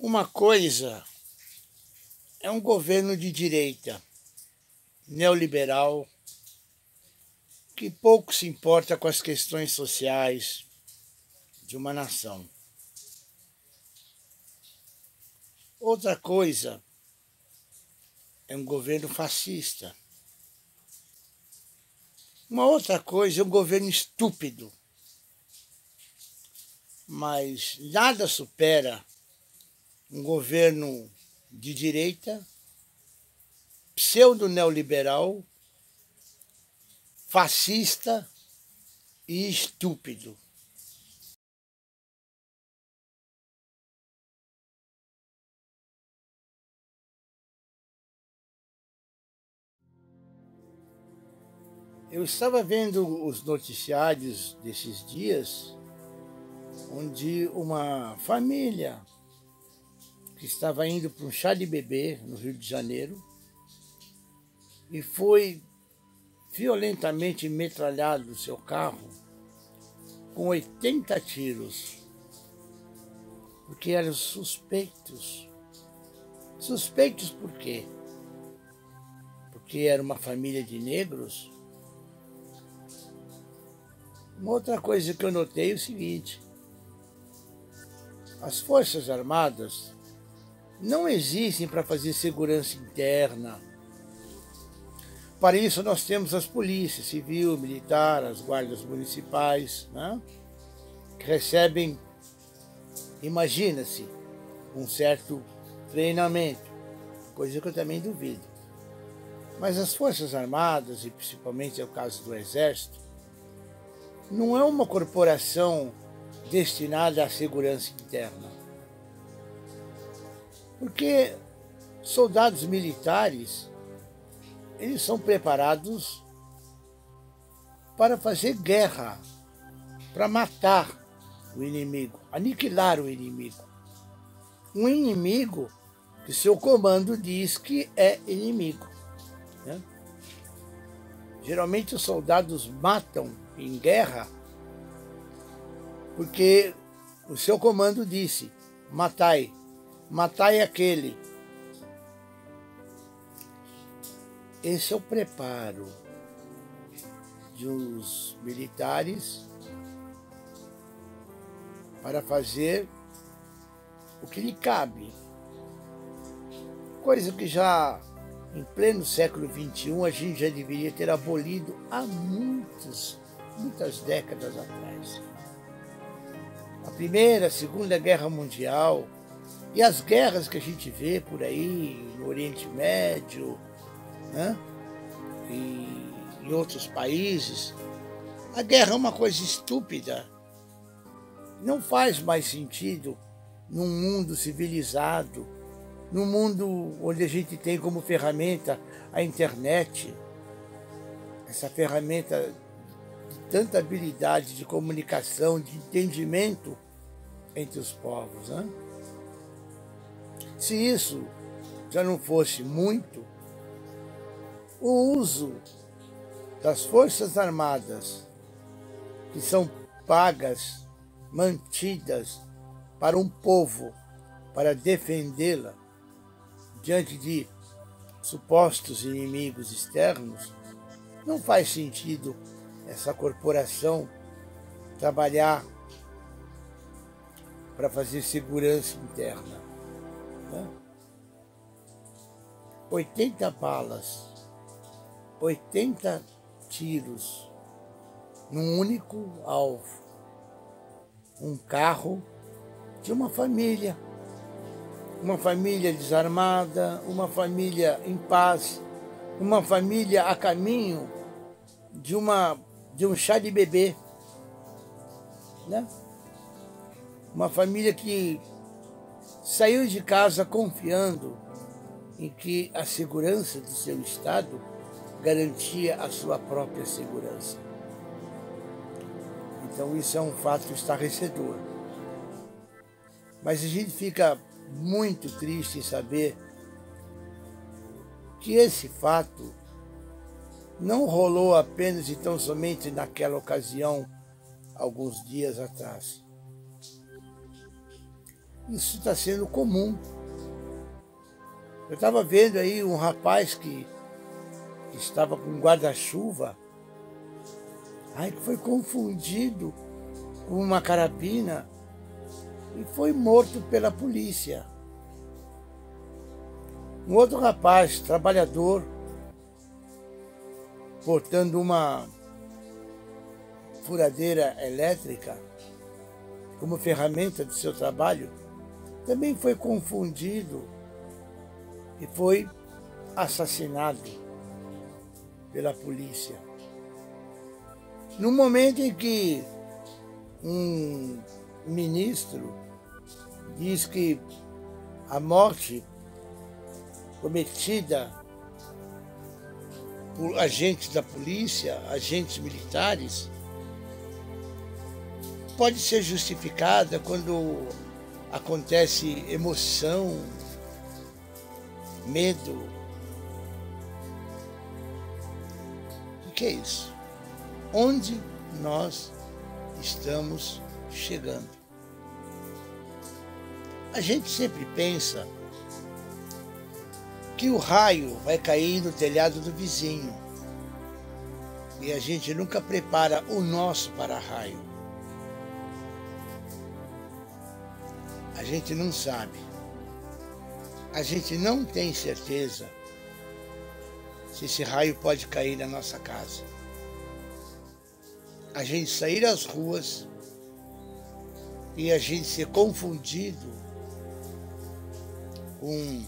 Uma coisa é um governo de direita, neoliberal, que pouco se importa com as questões sociais de uma nação. Outra coisa é um governo fascista. Uma outra coisa é um governo estúpido. Mas nada supera um governo de direita, pseudo-neoliberal, fascista e estúpido. Eu estava vendo os noticiários desses dias, onde uma família que estava indo para um chá de bebê no Rio de Janeiro e foi violentamente metralhado o seu carro com 80 tiros, porque eram suspeitos. Suspeitos por quê? Porque era uma família de negros? Uma outra coisa que eu notei é o seguinte: as Forças Armadas não existem para fazer segurança interna. Para isso nós temos as polícias civil, militar, as guardas municipais, né? Que recebem, imagina-se, um certo treinamento, coisa que eu também duvido. Mas as Forças Armadas, e principalmente é o caso do Exército, não é uma corporação destinada à segurança interna. Porque soldados militares, eles são preparados para fazer guerra, para matar o inimigo, aniquilar o inimigo. Um inimigo que seu comando diz que é inimigo, né? Geralmente os soldados matam em guerra porque o seu comando disse: matai, matai aquele. Esse é o preparo dos militares para fazer o que lhe cabe. Coisa que já em pleno século XXI a gente já deveria ter abolido há muitas décadas atrás. A Primeira, a Segunda Guerra Mundial e as guerras que a gente vê por aí no Oriente Médio, né? E em outros países, a guerra é uma coisa estúpida. Não faz mais sentido num mundo civilizado, num mundo onde a gente tem como ferramenta a internet, essa ferramenta de tanta habilidade de comunicação, de entendimento entre os povos, né? Se isso já não fosse muito, o uso das Forças Armadas, que são pagas, mantidas para um povo, para defendê-la diante de supostos inimigos externos, não faz sentido essa corporação trabalhar para fazer segurança interna, né? 80 balas, 80 tiros num único alvo. Um carro de uma família desarmada, uma família em paz, uma família a caminho de um chá de bebê, né? Uma família que saiu de casa confiando em que a segurança do seu estado garantia a sua própria segurança. Então isso é um fato estarrecedor. Mas a gente fica muito triste em saber que esse fato não rolou apenas e tão somente naquela ocasião, alguns dias atrás. isso está sendo comum. Eu estava vendo aí um rapaz que estava com um guarda-chuva, aí que foi confundido com uma carabina e foi morto pela polícia. Um outro rapaz, trabalhador, portando uma furadeira elétrica como ferramenta de seu trabalho, também foi confundido e foi assassinado pela polícia. No momento em que um ministro diz que a morte cometida por agentes da polícia, agentes militares, pode ser justificada quando acontece emoção, medo. O que é isso? Onde nós estamos chegando? A gente sempre pensa que o raio vai cair no telhado do vizinho e a gente nunca prepara o nosso para-raio. A gente não sabe. A gente não tem certeza se esse raio pode cair na nossa casa. A gente sair às ruas e a gente ser confundido com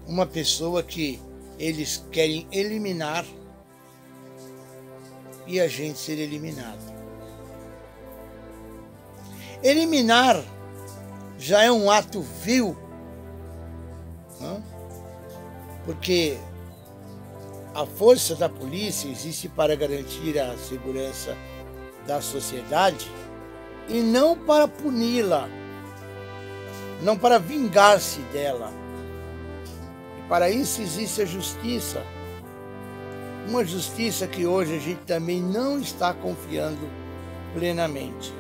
uma pessoa que eles querem eliminar e a gente ser eliminado. Eliminar já é um ato vil, não? Porque a força da polícia existe para garantir a segurança da sociedade e não para puni-la, não para vingar-se dela. E para isso existe a justiça. Uma justiça que hoje a gente também não está confiando plenamente.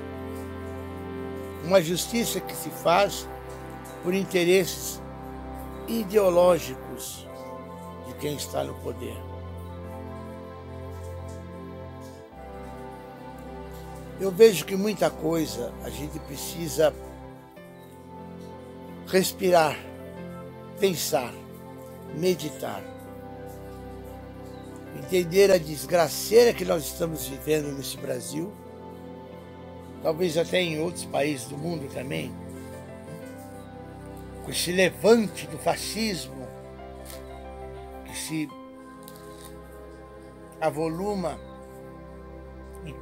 Uma justiça que se faz por interesses ideológicos de quem está no poder. Eu vejo que muita coisa a gente precisa respirar, pensar, meditar, entender a desgraceira que nós estamos vivendo nesse Brasil, talvez até em outros países do mundo também, com esse levante do fascismo que se avoluma em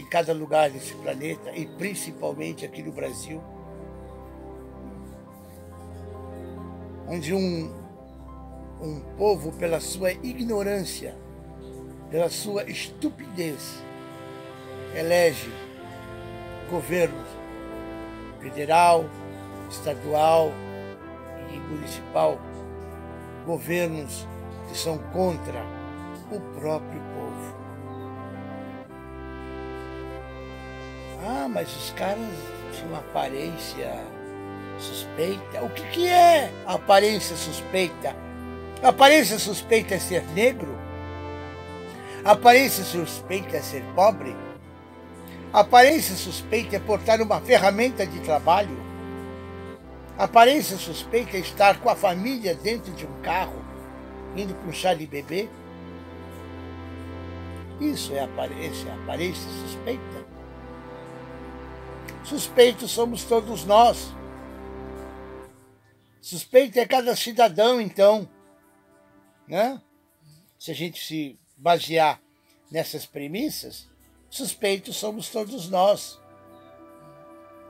cada lugar desse planeta e principalmente aqui no Brasil, onde um povo, pela sua ignorância, pela sua estupidez, elege governos federal, estadual e municipal, governos que são contra o próprio povo. Ah, mas os caras tinham uma aparência suspeita. O que é aparência suspeita? Aparência suspeita é ser negro? Aparência suspeita é ser pobre? Aparência suspeita é portar uma ferramenta de trabalho? Aparência suspeita é estar com a família dentro de um carro, indo para um chá de bebê? Isso é aparência suspeita? Suspeitos somos todos nós. Suspeito é cada cidadão, então, né? Se a gente se basear nessas premissas, suspeitos somos todos nós,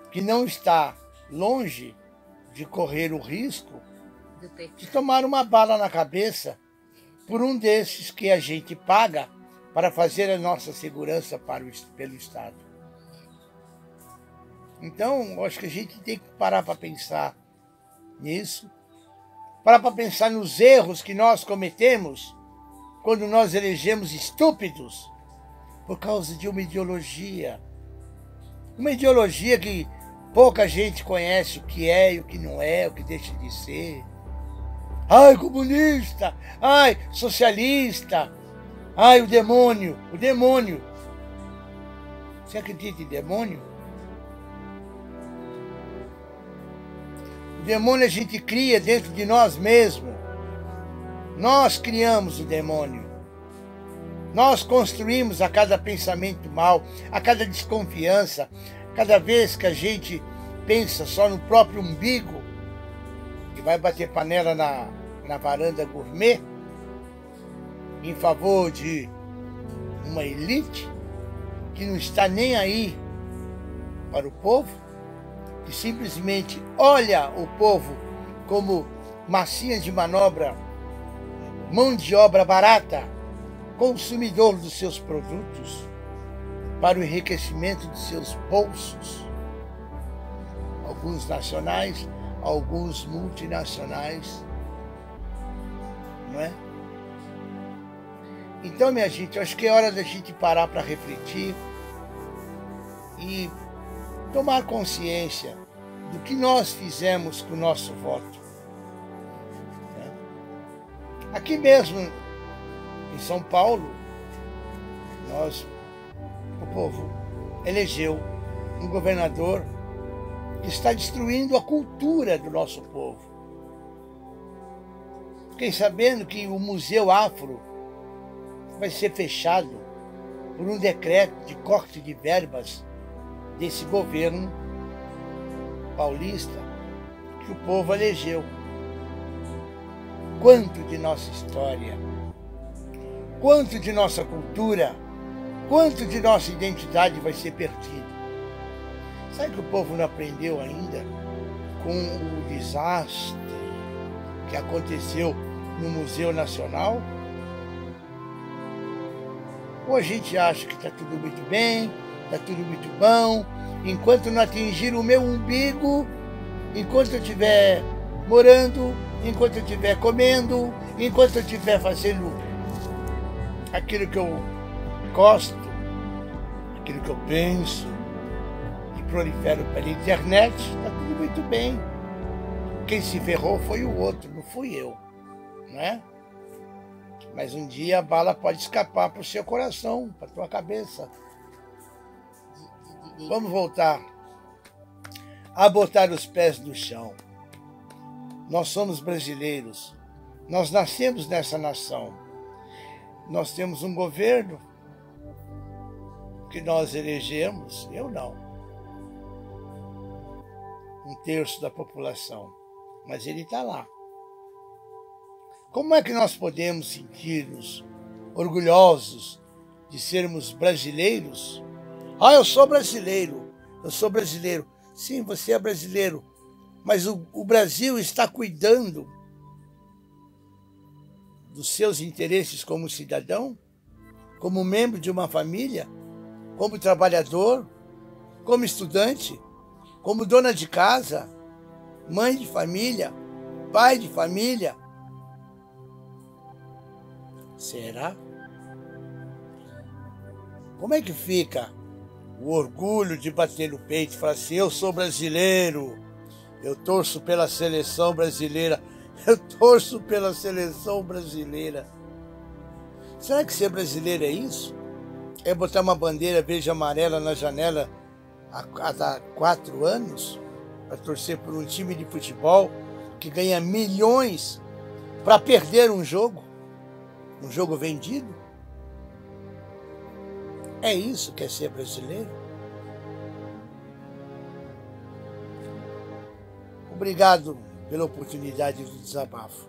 que não está longe de correr o risco de tomar uma bala na cabeça por um desses que a gente paga para fazer a nossa segurança pelo Estado. Então, eu acho que a gente tem que parar para pensar nisso, parar para pensar nos erros que nós cometemos quando nós elegemos estúpidos por causa de uma ideologia que Pouca gente conhece o que é e o que não é, o que deixa de ser. Ai, comunista! Ai, socialista! Ai, o demônio! O demônio! Você acredita em demônio? O demônio a gente cria dentro de nós mesmos. Nós criamos o demônio. Nós construímos a cada pensamento mau, a cada desconfiança, cada vez que a gente pensa só no próprio umbigo e vai bater panela na varanda gourmet em favor de uma elite que não está nem aí para o povo, que simplesmente olha o povo como massinha de manobra, mão de obra barata, consumidor dos seus produtos para o enriquecimento de seus bolsos, alguns nacionais, alguns multinacionais, não é? Então, minha gente, eu acho que é hora da gente parar para refletir e tomar consciência do que nós fizemos com o nosso voto. Aqui mesmo, em São Paulo, o povo elegeu um governador que está destruindo a cultura do nosso povo. Fiquei sabendo que o Museu Afro vai ser fechado por um decreto de corte de verbas desse governo paulista que o povo elegeu. Quanto de nossa história, quanto de nossa cultura, quanto de nossa identidade vai ser perdido? Sabe que o povo não aprendeu ainda com o desastre que aconteceu no Museu Nacional? Ou a gente acha que está tudo muito bem, está tudo muito bom, enquanto não atingir o meu umbigo, enquanto eu estiver morando, enquanto eu estiver comendo, enquanto eu estiver fazendo aquilo que eu gosto, aquilo que eu penso, e prolifero pela internet, está tudo muito bem. Quem se ferrou foi o outro, não fui eu, não é? Mas um dia a bala pode escapar para o seu coração, para a tua cabeça. Vamos voltar a botar os pés no chão. Nós somos brasileiros. Nós nascemos nessa nação. Nós temos um governo que nós elegemos, eu não. 1/3 da população. Mas ele está lá. Como é que nós podemos sentir-nos orgulhosos de sermos brasileiros? Ah, eu sou brasileiro, eu sou brasileiro. Sim, você é brasileiro, mas o Brasil está cuidando dos seus interesses como cidadão, como membro de uma família, como trabalhador, como estudante, como dona de casa, mãe de família, pai de família. Será? Como é que fica o orgulho de bater no peito e falar assim, eu sou brasileiro, eu torço pela seleção brasileira, eu torço pela seleção brasileira. Será que ser brasileiro é isso? É botar uma bandeira verde e amarela na janela há 4 anos para torcer por um time de futebol que ganha milhões para perder um jogo vendido? É isso que é ser brasileiro? Obrigado pela oportunidade do desabafo.